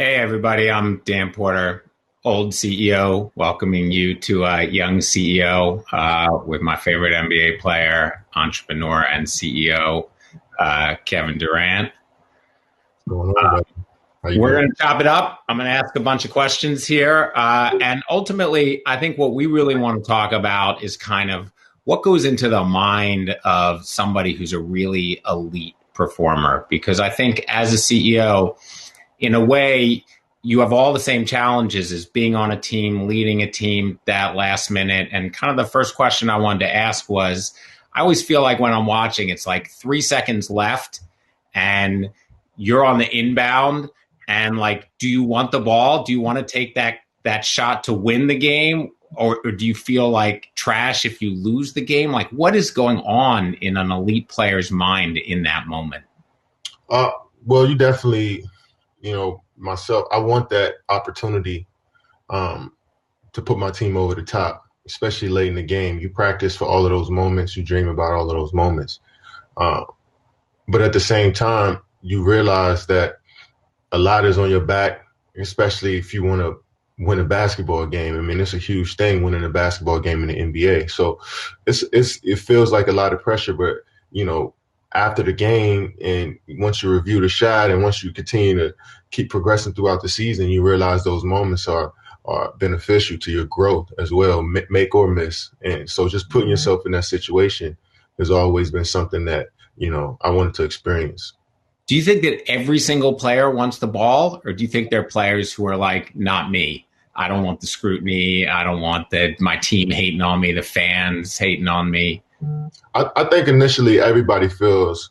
Hey, everybody, I'm Dan Porter, old CEO, welcoming you to a young CEO with my favorite NBA player, entrepreneur, and CEO, Kevin Durant. Going on, buddy? How you We're doing? going to chop it up. I'm going to ask a bunch of questions here. And ultimately, I think what we really want to talk about is kind of what goes into the mind of somebody who's a really elite performer. Because I think as a CEO, in a way, you have all the same challenges as being on a team, leading a team that last minute. And kind of the first question I wanted to ask was I always feel like when I'm watching, it's like 3 seconds left and you're on the inbound. And like, do you want the ball? Do you want to take that shot to win the game? Or do you feel like trash if you lose the game? Like, what is going on in an elite player's mind in that moment? Uh, well, you definitely, myself, I want that opportunity um, to put my team over the top, especially late in the game. You practice for all of those moments. You dream about all of those moments. Uh, but at the same time, you realize that a lot is on your back, especially if you want to win a basketball game. I mean, it's a huge thing winning a basketball game in the NBA. So it feels like a lot of pressure, but you know, after the game and once you review the shot and once you continue to keep progressing throughout the season, you realize those moments are beneficial to your growth as well, make or miss. And so just putting yourself in that situation has always been something that, I wanted to experience. Do you think that every single player wants the ball, or do you think there are players who are like, not me? I don't want the scrutiny. I don't want my team hating on me, the fans hating on me. I think initially everybody feels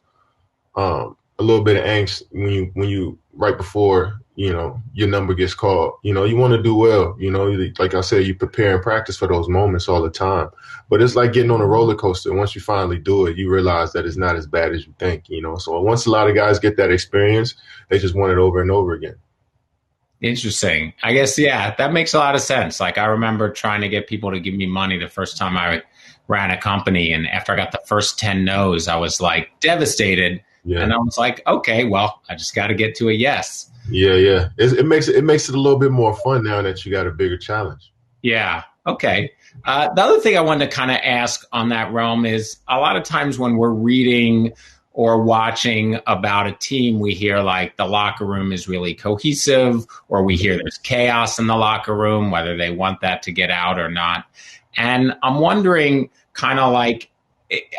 a little bit of angst when you right before your number gets called. You want to do well. Like I said, you prepare and practice for those moments all the time. But it's like getting on a roller coaster. Once you finally do it, you realize that it's not as bad as you think. So once a lot of guys get that experience, they just want it over and over again. Interesting. I guess, yeah, that makes a lot of sense. Like, I remember trying to get people to give me money the first time I ran a company. And after I got the first 10 no's, I was like devastated. Yeah. And I was like, okay, well, I just got to get to a yes. Yeah, yeah. It makes it a little bit more fun now that you got a bigger challenge. Yeah. Okay. The other thing I wanted to kind of ask on that realm is a lot of times when we're reading or watching about a team, we hear like the locker room is really cohesive, or we hear there's chaos in the locker room, whether they want that to get out or not. And I'm wondering, kind of like,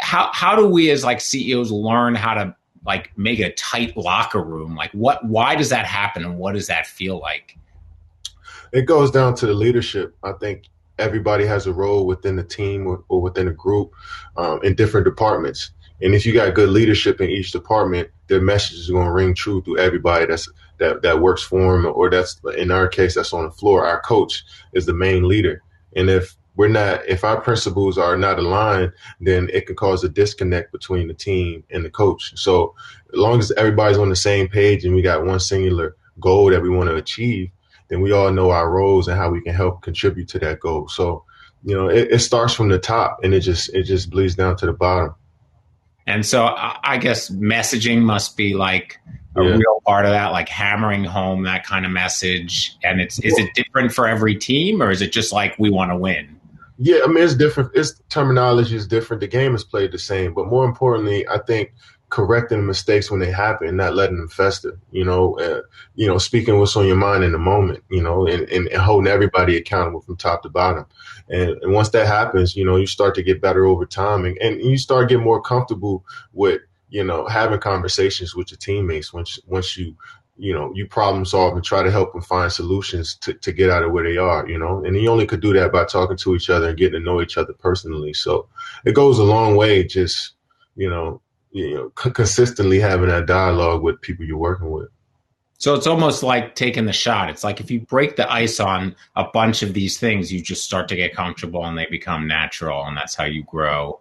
how do we as like CEOs learn how to like make a tight locker room? Like, why does that happen, and what does that feel like? It goes down to the leadership. I think everybody has a role within the team or within a group in different departments. And if you got good leadership in each department, their message is going to ring true through everybody that works for them, or that's in our case that's on the floor. Our coach is the main leader, and if our principles are not aligned, then it can cause a disconnect between the team and the coach. So as long as everybody's on the same page and we got one singular goal that we want to achieve, then we all know our roles and how we can help contribute to that goal. So, it starts from the top and it just bleeds down to the bottom. And so I guess messaging must be like a Yeah. real part of that, like hammering home that kind of message. And is it different for every team, or is it just like we want to win? Yeah, I mean, it's different. Its terminology is different. The game is played the same, but more importantly, I think correcting mistakes when they happen, not letting them fester. Speaking what's on your mind in the moment. And holding everybody accountable from top to bottom. And once that happens, you start to get better over time, and you start getting more comfortable with having conversations with your teammates. Once you problem solve and try to help them find solutions to get out of where they are, and you only could do that by talking to each other and getting to know each other personally. So it goes a long way, just, consistently having that dialogue with people you're working with. So it's almost like taking the shot. It's like if you break the ice on a bunch of these things, you just start to get comfortable and they become natural. And that's how you grow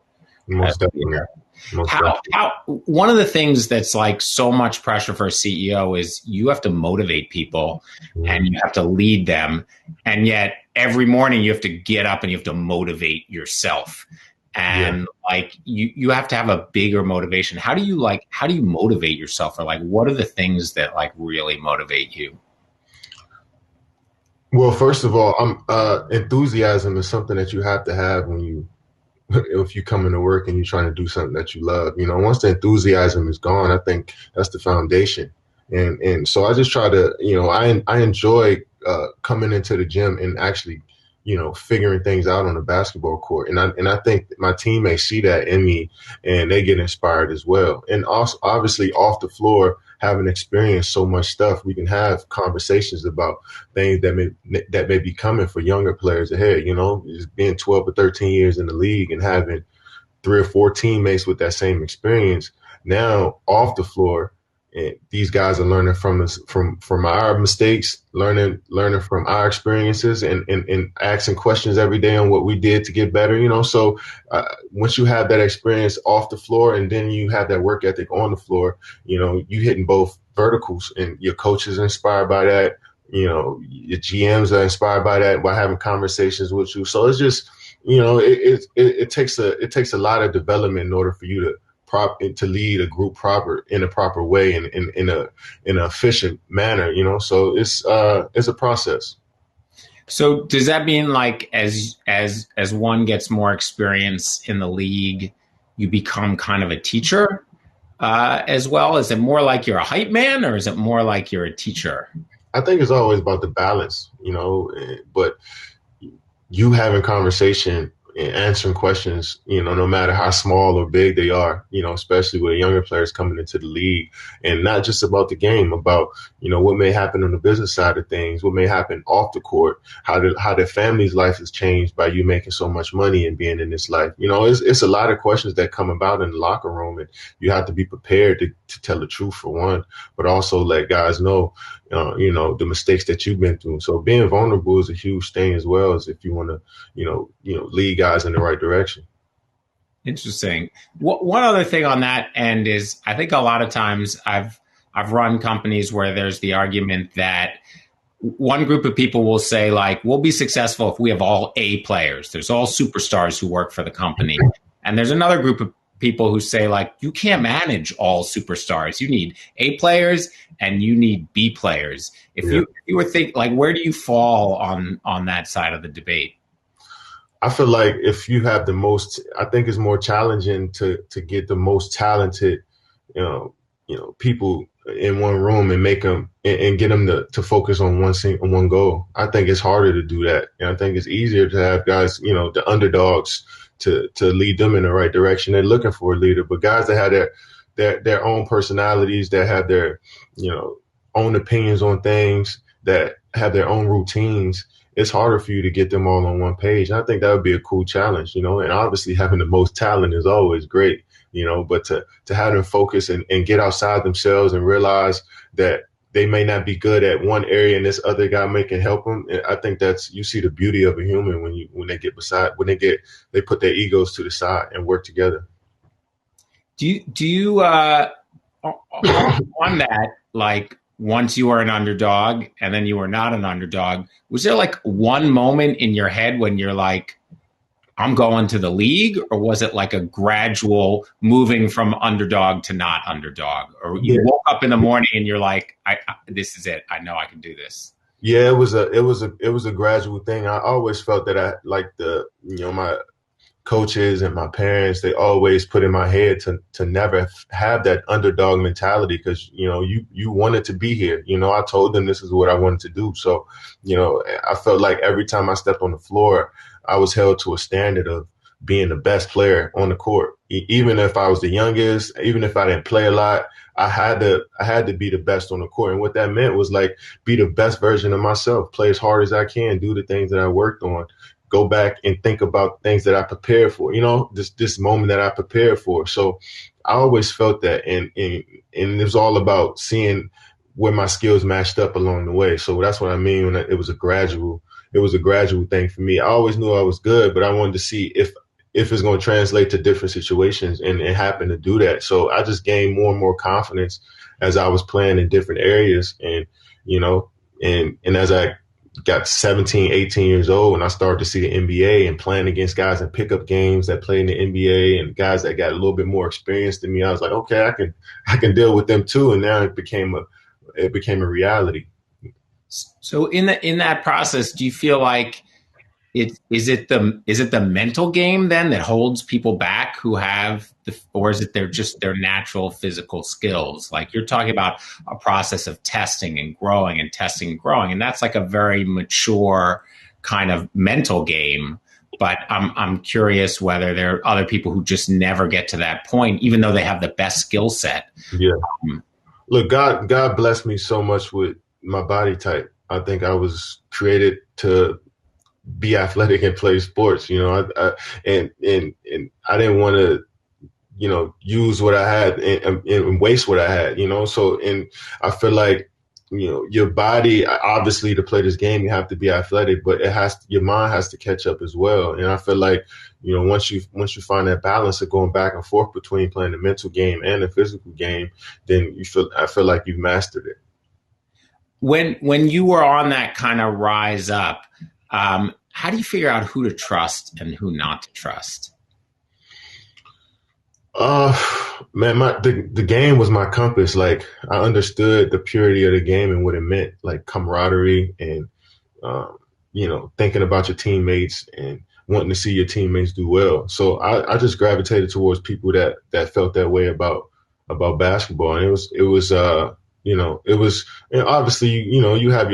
as Most a definitely. leader. Most How definitely. how one of the things that's like so much pressure for a CEO is you have to motivate people and Mhm. you have to lead them, and yet every morning you have to get up and you have to motivate yourself, Yeah. and like you have to have a bigger motivation. How do you motivate yourself, or like what are the things that like really motivate you? Well, first of all, enthusiasm is something that you have to have when you if you come into work and you're trying to do something that you love. Once the enthusiasm is gone, I think that's the foundation. And so I just try to, I enjoy coming into the gym and actually, figuring things out on the basketball court. And I think my teammates see that in me and they get inspired as well. And also obviously off the floor, having experienced so much stuff, we can have conversations about things that may be coming for younger players ahead. Just being 12 or 13 years in the league and having 3 or 4 teammates with that same experience. Now off the floor, and these guys are learning from us, from our mistakes, learning from our experiences, and asking questions every day on what we did to get better. So once you have that experience off the floor, and then you have that work ethic on the floor, you hitting both verticals, and your coaches are inspired by that. Your GMs are inspired by that by having conversations with you. So it's just, it takes a lot of development in order for you to lead a group in a proper way and in an efficient manner. So it's a process. So does that mean like as one gets more experience in the league, you become kind of a teacher as well? Is it more like you're a hype man, or is it more like you're a teacher? I think it's always about the balance, but you having conversation and answering questions, no matter how small or big they are, especially with younger players coming into the league, and not just about the game, about, what may happen on the business side of things, what may happen off the court, how their family's life has changed by you making so much money and being in this life. It's a lot of questions that come about in the locker room, and you have to be prepared to tell the truth for one, but also let guys know, the mistakes that you've been through. So being vulnerable is a huge thing as well, as if you want to, lead guys in the right direction. Interesting. One other thing on that end is I think a lot of times I've run companies where there's the argument that one group of people will say like, we'll be successful if we have all A players. There's all superstars who work for the company. And there's another group of people who say like, you can't manage all superstars. You need A players and you need B players. If you were think like, where do you fall on that side of the debate? I feel like if you have I think it's more challenging to get the most talented, people in one room and make them and get them to focus on one goal. I think it's harder to do that. And I think it's easier to have guys, the underdogs to lead them in the right direction. They're looking for a leader, but guys that have their own personalities, that have their, own opinions on things, that have their own routines, it's harder for you to get them all on one page. And I think that would be a cool challenge, and obviously having the most talent is always great, but to have them focus and get outside themselves and realize that they may not be good at one area and this other guy can help them. I think you see the beauty of a human when they put their egos to the side and work together. Do you on that, like once you were an underdog and then you were not an underdog, was there like one moment in your head when you're like, I'm going to the league, or was it like a gradual moving from underdog to not underdog? Or you woke up in the morning and you're like, this is it. I know I can do this. Yeah, it was a gradual thing. I always felt that I like my coaches and my parents, they always put in my head to never have that underdog mentality, because you wanted to be here. I told them this is what I wanted to do. So I felt like every time I stepped on the floor, I was held to a standard of being the best player on the court. Even if I was the youngest, even if I didn't play a lot, I had to be the best on the court. And what that meant was like, be the best version of myself, play as hard as I can, do the things that I worked on, go back and think about things that I prepared for, this moment that I prepared for. So I always felt that. And it was all about seeing where my skills matched up along the way. So that's what I mean when it was a gradual thing for me. I always knew I was good, but I wanted to see if it's going to translate to different situations, and it happened to do that. So I just gained more and more confidence as I was playing in different areas. And, and as I got 17, 18 years old, and I started to see the NBA and playing against guys in pickup games that play in the NBA and guys that got a little bit more experience than me, I was like, okay, I can deal with them too. And now it became a reality. So in that process, do you feel like is it the mental game then that holds people back who have or is it their natural physical skills? Like you're talking about a process of testing and growing and testing and growing, and that's like a very mature kind of mental game. But I'm curious whether there are other people who just never get to that point, even though they have the best skill set. Yeah. Look, God blessed me so much with my body type. I think I was created to be athletic and play sports. And I didn't want to, use what I had and waste what I had. So and I feel like your body, obviously, to play this game, you have to be athletic, but your mind has to catch up as well. And I feel like once you find that balance of going back and forth between playing the mental game and the physical game, then I feel like you've mastered it. When you were on that kind of rise up, how do you figure out who to trust and who not to trust? Man, the game was my compass. Like I understood the purity of the game and what it meant, like camaraderie and thinking about your teammates and wanting to see your teammates do well. So I just gravitated towards people that felt that way about basketball, and it was and obviously you have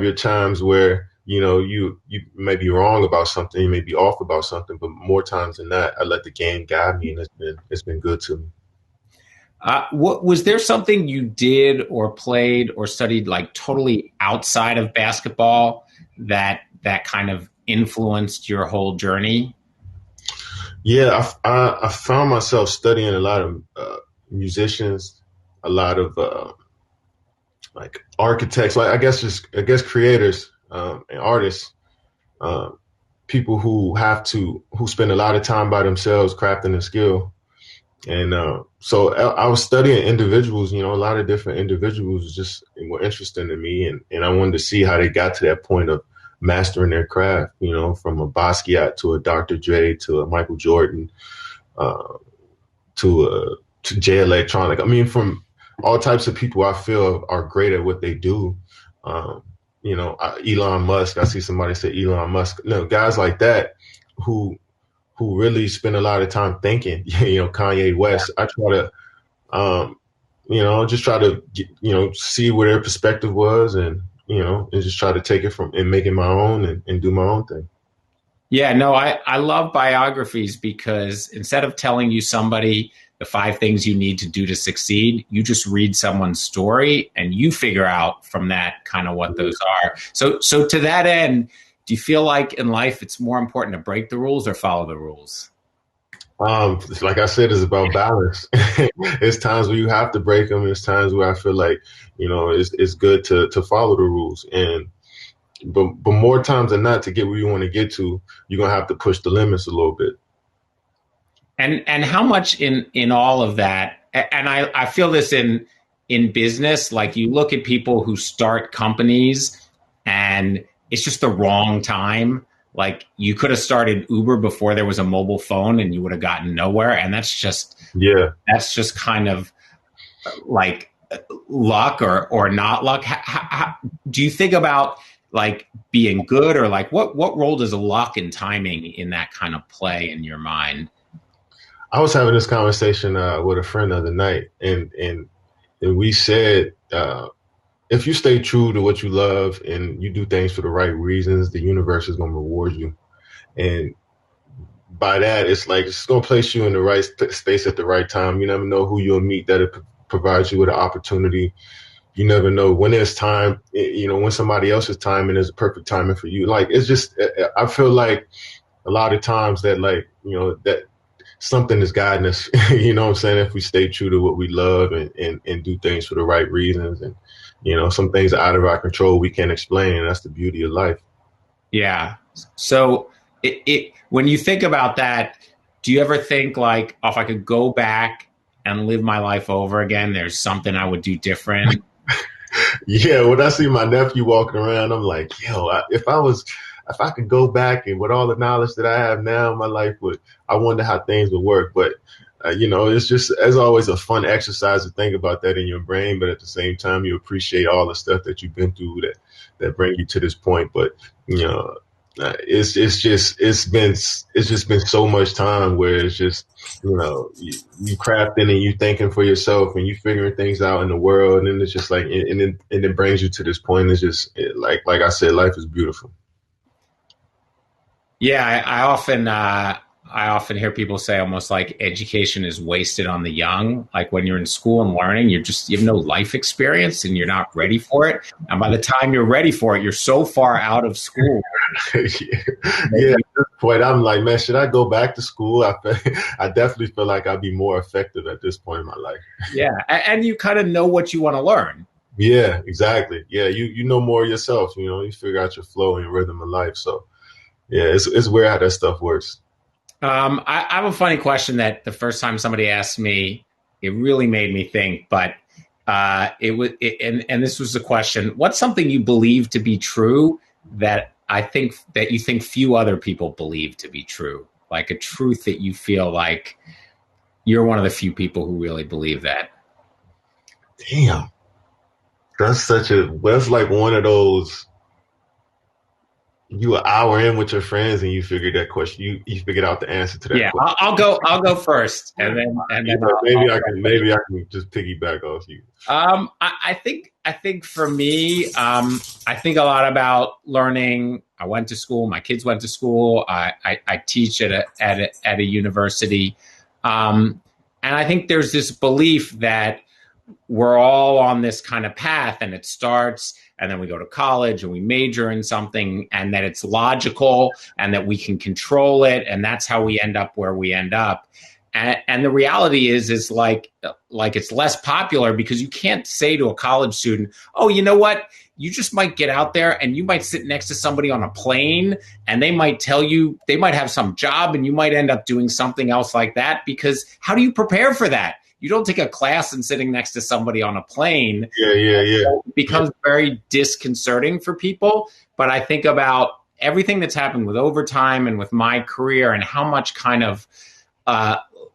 your times where you may be wrong about something, you may be off about something, but more times than not, I let the game guide me, and it's been good to me. What was there something you did or played or studied like totally outside of basketball that kind of influenced your whole journey? Yeah, I found myself studying a lot of musicians, a lot of like architects, like I guess creators and artists, people who spend a lot of time by themselves crafting a skill. And so I was studying individuals, a lot of different individuals just were interesting to me. And I wanted to see how they got to that point of mastering their craft, from a Basquiat to a Dr. Dre to a Michael Jordan to Jay Electronic. I mean, from all types of people I feel are great at what they do. Elon Musk, I see somebody say Elon Musk, guys like that who really spend a lot of time thinking, Kanye West. I try to, just try to, see where their perspective was and just try to take it from and make it my own and do my own thing. Yeah, no, I love biographies because instead of telling you somebody the 5 things you need to do to succeed, you just read someone's story and you figure out from that kind of what those are. So to that end, do you feel like in life it's more important to break the rules or follow the rules? Like I said, it's about balance. It's times where you have to break them. It's times where I feel like, it's good to follow the rules. But more times than not, to get where you want to get to, you're going to have to push the limits a little bit. And how much in all of that, and I feel this in business, like you look at people who start companies and it's just the wrong time. Like you could have started Uber before there was a mobile phone and you would have gotten nowhere. And that's just kind of like luck or not luck. How, do you think about like being good or like what role does luck and timing in that kind of play in your mind? I was having this conversation with a friend the other night, and we said, if you stay true to what you love and you do things for the right reasons, the universe is going to reward you. And by that, it's like it's going to place you in the right space at the right time. You never know who you'll meet that provides you with an opportunity. You never know when there's time, when somebody else's timing is a perfect timing for you. Like, it's just, I feel like a lot of times that that something is guiding us, you know what I'm saying? If we stay true to what we love and do things for the right reasons. And, some things are out of our control. We can't explain. And that's the beauty of life. Yeah. So when you think about that, do you ever think like, oh, if I could go back and live my life over again, there's something I would do different? Yeah. When I see my nephew walking around, I'm like, yo, if I could go back and with all the knowledge that I have now, my life I wonder how things would work. But it's just, as always, a fun exercise to think about that in your brain. But at the same time, you appreciate all the stuff that you've been through that bring you to this point. But it's just been so much time where it's just you crafting and you thinking for yourself and you figuring things out in the world, and it's just like and it brings you to this point. It's just like I said, life is beautiful. Yeah, I often hear people say almost like education is wasted on the young. Like when you're in school and learning, you have no life experience and you're not ready for it. And by the time you're ready for it, you're so far out of school. Yeah, at this point, I'm like, man, should I go back to school? I definitely feel like I'd be more effective at this point in my life. Yeah, and you kind of know what you want to learn. Yeah, exactly. Yeah, you know more yourself. You figure out your flow and your rhythm of life. So, yeah, it's weird how that stuff works. I have a funny question that the first time somebody asked me, it really made me think. But and this was the question: what's something you believe to be true that you think few other people believe to be true? Like a truth that you feel like you're one of the few people who really believe that. Damn, that's like one of those. You an hour in with your friends and you figured that question. You figured out the answer to that. Yeah, question. I'll go first, and then maybe I can just piggyback off you. I think for me, I think a lot about learning. I went to school. My kids went to school. I teach at a university, and I think there's this belief that we're all on this kind of path, and it starts, and then we go to college and we major in something, and that it's logical and that we can control it, and that's how we end up where we end up. And the reality is like it's less popular because you can't say to a college student, oh, you know what? You just might get out there and you might sit next to somebody on a plane and they might tell you they might have some job and you might end up doing something else like that, because how do you prepare for that? You don't take a class and sitting next to somebody on a plane. Yeah. It becomes very disconcerting for people. But I think about everything that's happened with overtime and with my career and how much kind of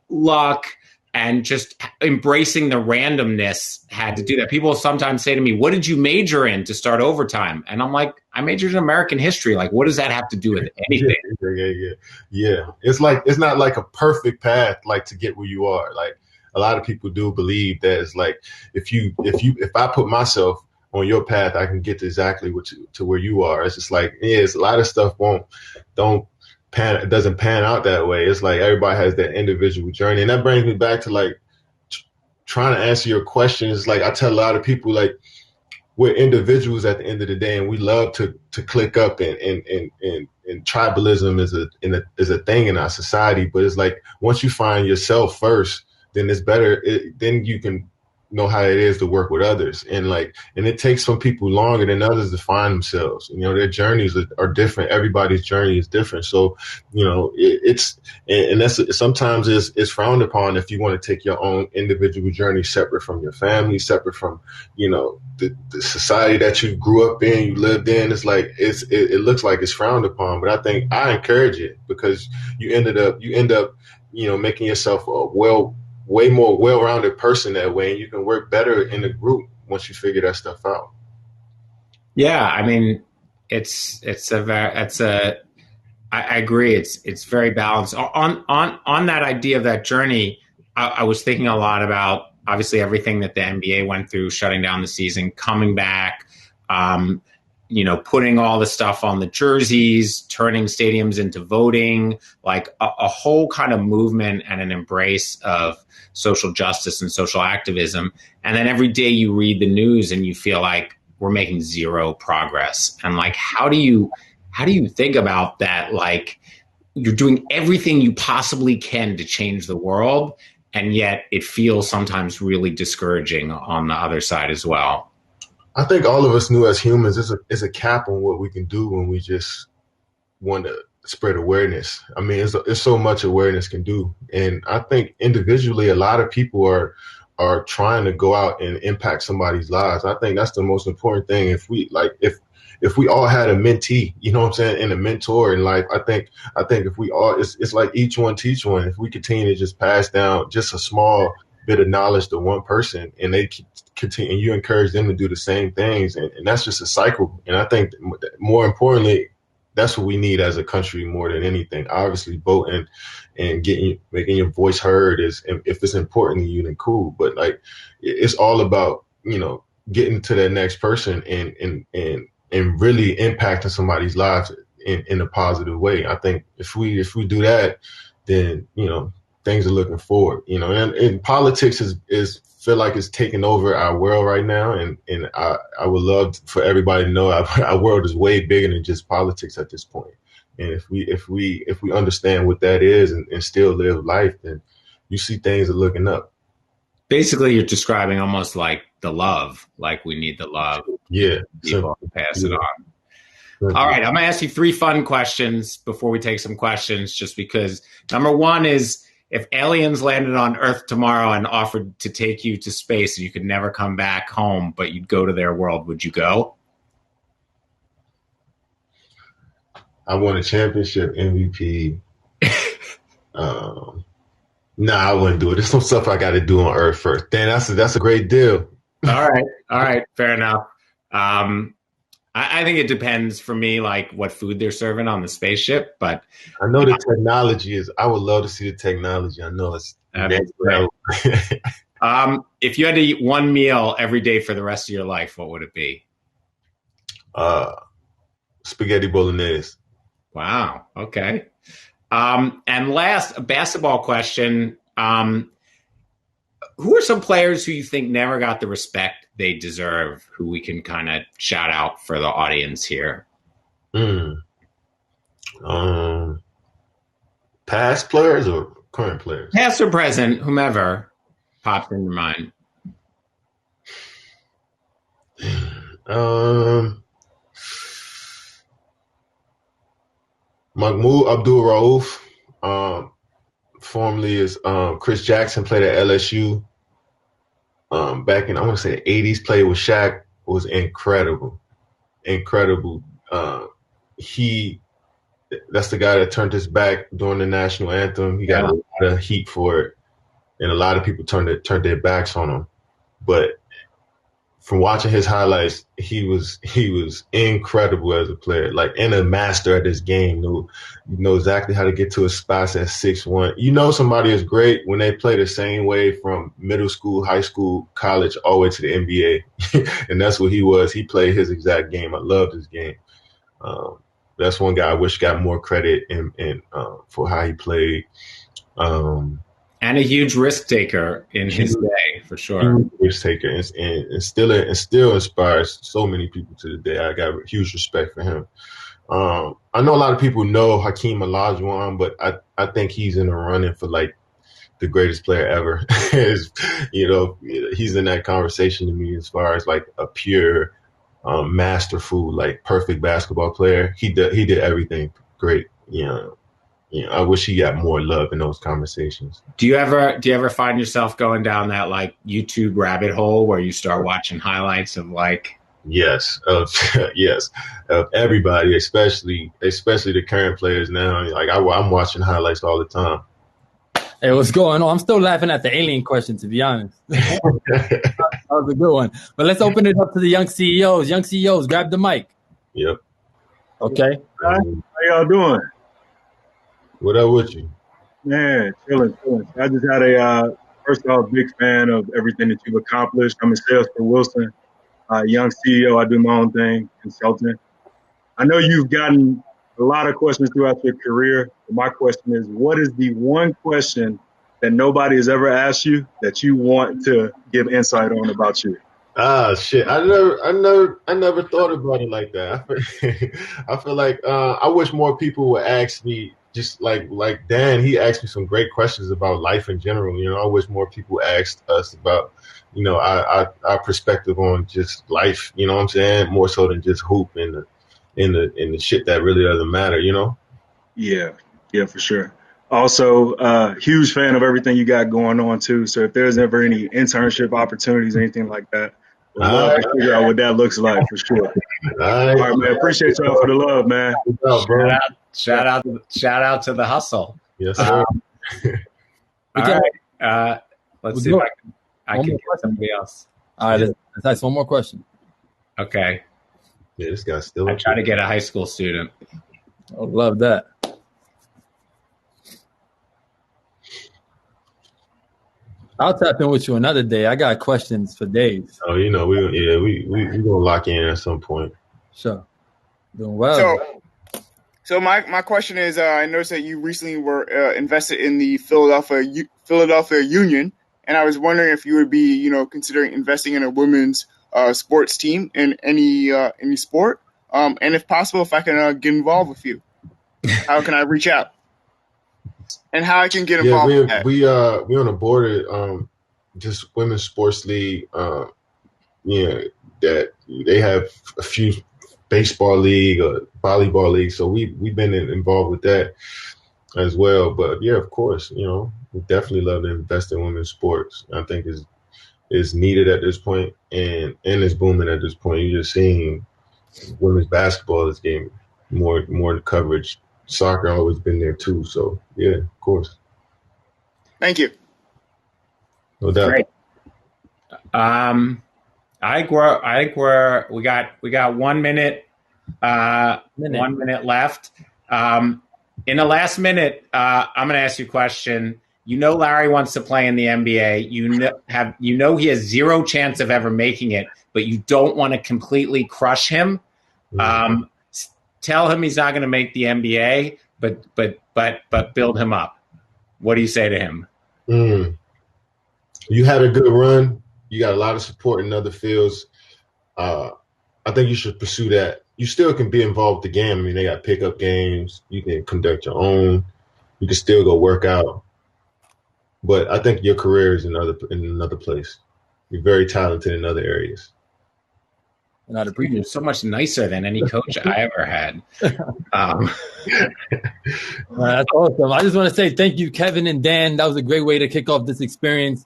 luck and just embracing the randomness had to do that. People sometimes say to me, what did you major in to start overtime? And I'm like, I majored in American history. Like, what does that have to do with anything? Yeah. It's not like a perfect path, like to get where you are. Like a lot of people do believe that it's like, if I put myself on your path, I can get to exactly to where you are. It's just like, it's a lot of stuff it doesn't pan out that way. It's like everybody has that individual journey. And that brings me back to like trying to answer your questions. Like I tell a lot of people, like we're individuals at the end of the day, and we love to click up and tribalism is a thing in our society. But it's like once you find yourself first, then it's better. Then you can know how it is to work with others, and it takes some people longer than others to find themselves. Their journeys are different. Everybody's journey is different. So that's sometimes it's frowned upon if you want to take your own individual journey separate from your family, separate from the society that you grew up in, you lived in. It's like it looks like it's frowned upon, but I think I encourage it, because you end up making yourself way more well-rounded person that way, and you can work better in a group once you figure that stuff out. Yeah, I mean, I agree. It's very balanced. On that idea of that journey, I was thinking a lot about obviously everything that the NBA went through, shutting down the season, coming back, putting all the stuff on the jerseys, turning stadiums into voting, like a whole kind of movement and an embrace of social justice and social activism. And then every day you read the news and you feel like we're making zero progress. And like, how do you think about that? Like, you're doing everything you possibly can to change the world, and yet it feels sometimes really discouraging on the other side as well. I think all of us knew as humans there's a cap on what we can do when we just want to spread awareness. I mean, it's so much awareness can do. And I think individually, a lot of people are trying to go out and impact somebody's lives. I think that's the most important thing. If if we all had a mentee, you know what I'm saying, and a mentor in life, I think if we all, it's like each one teach one. If we continue to just pass down just a small bit of knowledge to one person, and they continue, and you encourage them to do the same things, and that's just a cycle. And I think more importantly, that's what we need as a country more than anything. Obviously, voting and making your voice heard is, if it's important to you, then cool. But like, it's all about, getting to that next person and really impacting somebody's lives in a positive way. I think if we do that, then things are looking forward. And politics is feel like it's taking over our world right now, and I would love for everybody to know our world is way bigger than just politics at this point. And if we understand what that is and still live life, then you see things are looking up. Basically, you're describing almost like the love, like we need the love. Yeah, people to pass it on. All right, I'm gonna ask you 3 fun questions before we take some questions, just because number 1 is, if aliens landed on Earth tomorrow and offered to take you to space and you could never come back home, but you'd go to their world, would you go? I won a championship, MVP. Nah, I wouldn't do it. There's some stuff I got to do on Earth first. Dan, that's a great deal. All right, fair enough. I think it depends for me, like what food they're serving on the spaceship. But I know the technology is. I would love to see the technology. I know it's next level. If you had to eat one meal every day for the rest of your life, what would it be? Spaghetti bolognese. Wow. Okay. And last, a basketball question. Who are some players who you think never got the respect they deserve, who we can kind of shout out for the audience here? Past players or current players? Past or present, whomever pops in your mind. Mahmoud Abdul-Rauf, formerly is Chris Jackson, played at LSU back in, I want to say, the 80s, played with Shaq, was incredible. That's the guy that turned his back during the national anthem. He got a lot of heat for it, and a lot of people turned their backs on him. But from watching his highlights, he was incredible as a player, like, and a master at his game. You know exactly how to get to his spots at 6'1". Somebody is great when they play the same way from middle school, high school, college, all the way to the NBA. And that's what he was. He played his exact game. I loved his game. That's one guy I wish got more credit and for how he played. And a huge risk taker in his day, for sure. Risk taker, and still inspires so many people to the day. I got huge respect for him. I know a lot of people know Hakeem Olajuwon, but I think he's in the running for like the greatest player ever. He's in that conversation to me as far as like a pure masterful, like perfect basketball player. He did everything great. I wish he got more love in those conversations. Do you ever find yourself going down that like YouTube rabbit hole where you start watching highlights of like? Yes, yes, of everybody, especially the current players now. Like I'm watching highlights all the time. Hey, what's going on? I'm still laughing at the alien question, to be honest. That was a good one. But let's open it up to the young CEOs. Young CEOs, grab the mic. Yep. Okay. How y'all doing? What up with you? Man, chilling. I just had first of all, big fan of everything that you've accomplished. I'm in sales for Wilson, young CEO. I do my own thing, consulting. I know you've gotten a lot of questions throughout your career. My question is, what is the one question that nobody has ever asked you that you want to give insight on about you? Shit. I never thought about it like that. I feel like I wish more people would ask me, just like Dan, he asked me some great questions about life in general. I wish more people asked us about, our perspective on just life, what I'm saying? More so than just hoop and the shit that really doesn't matter, Yeah, for sure. Also, huge fan of everything you got going on too. So if there's ever any internship opportunities, anything like that, Would love to figure out what that looks like for sure. All right, man. Appreciate y'all for the love, man. Shout out to the hustle. Yes, sir. All right. Let's see if I can get somebody else. All right, let's ask one more question. Okay. Yeah, this guy's still. I try to get a high school student. I love that. I'll tap in with you another day. I got questions for days. Oh, we gonna lock in at some point. Sure. Doing well. So my question is, I noticed that you recently were invested in the Philadelphia Union, and I was wondering if you would be, considering investing in a women's sports team in any sport, and if possible, if I can get involved with you. How can I reach out? And how I can get involved with that? We're on a board of just women's sports league. That they have a few baseball league or volleyball league, so we've been involved with that as well. But yeah, of course, we definitely love to invest in women's sports. I think is needed at this point, and is booming at this point. You're just seeing women's basketball is getting more coverage. Soccer always been there too, so yeah, of course. Thank you. No doubt. Great. I think we got 1 minute. 1 minute left. In the last minute, I'm going to ask you a question. Larry wants to play in the NBA. He has zero chance of ever making it, but you don't want to completely crush him. Tell him he's not going to make the NBA, but build him up. What do you say to him? You had a good run. You got a lot of support in other fields. I think you should pursue that. You still can be involved with the game. I mean, they got pickup games. You can conduct your own. You can still go work out. But I think your career is in another place. You're very talented in other areas. And I'd appreciate it. So much nicer than any coach I ever had. That's awesome. I just want to say thank you, Kevin and Dan. That was a great way to kick off this experience.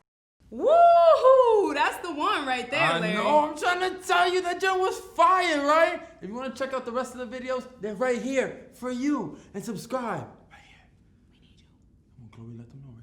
Woohoo! That's the one right there, Larry. I know. I'm trying to tell you that Joe was fire, right? If you want to check out the rest of the videos, they're right here for you. And subscribe. Right here. We need you. Chloe, let them know.